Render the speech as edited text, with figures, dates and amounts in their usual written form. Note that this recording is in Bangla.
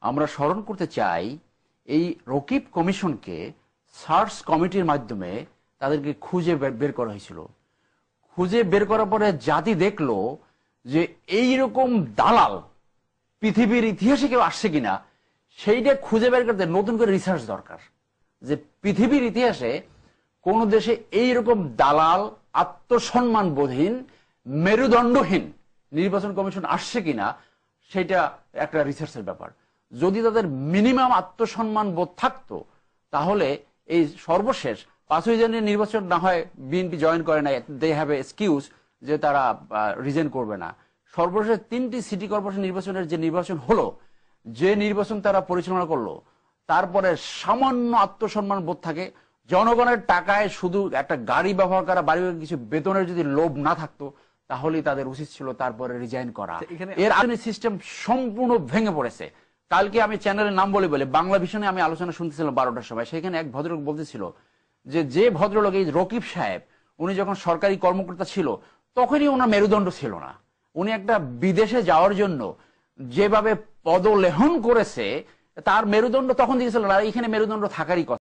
আমরা স্মরণ করতে চাই এই রকিব কমিশনকে সার্চ কমিটির মাধ্যমে তাদেরকে খুঁজে বের করা হয়েছিল। খুঁজে বের করার পরে জাতি দেখলো যে এইরকম দালাল পৃথিবীর ইতিহাসে কেউ আসছে কিনা সেইটা খুঁজে বের করতে নতুন করে রিসার্চ দরকার, যে পৃথিবীর ইতিহাসে কোন দেশে এইরকম দালাল আত্মসম্মান বোধহীন মেরুদণ্ডহীন নির্বাচন কমিশন আসছে কিনা সেটা একটা রিসার্চের ব্যাপার। যদি তাদের মিনিমাম আত্মসম্মান বোধ থাকতো তাহলে এই সর্বশেষ 5ই জানুয়ারি নির্বাচন না হয় বিএনপি জয়েন করে নাই, দে হ্যাভ এ এক্সকিউজ যে তারা রিজেন করবে না। সর্বশেষ 3টি সিটি কর্পোরেশন নির্বাচনের যে নির্বাচন হলো, যে নির্বাচন তারা পরিচালনা করলো, তারপরে সামান্য আত্মসম্মান বোধ থাকে, জনগণের টাকায় শুধু একটা গাড়ি ব্যবহার করা, বাড়ি কিছু বেতনের যদি লোভ না থাকতো তাহলেই তাদের উচিত ছিল তারপরে রিজাইন করা। এর আধুনিক সিস্টেম সম্পূর্ণ ভেঙে পড়েছে। কালকে আমি চ্যানেলের নাম বলে বাংলা ভিশনে আমি আলোচনা শুনতেছিলাম 12টার সময়, সেখানে এক ভদ্রলোক বলতেছিল যে ভদ্রলোক এই রকিব সাহেব উনি যখন সরকারি কর্মকর্তা ছিল তখনই ওনার মেরুদণ্ড ছিল না। উনি একটা বিদেশে যাওয়ার জন্য যেভাবে পদলেহন করেছে তার মেরুদণ্ড তখন দিয়েছিল না, এখানে মেরুদণ্ড থাকারই কথা।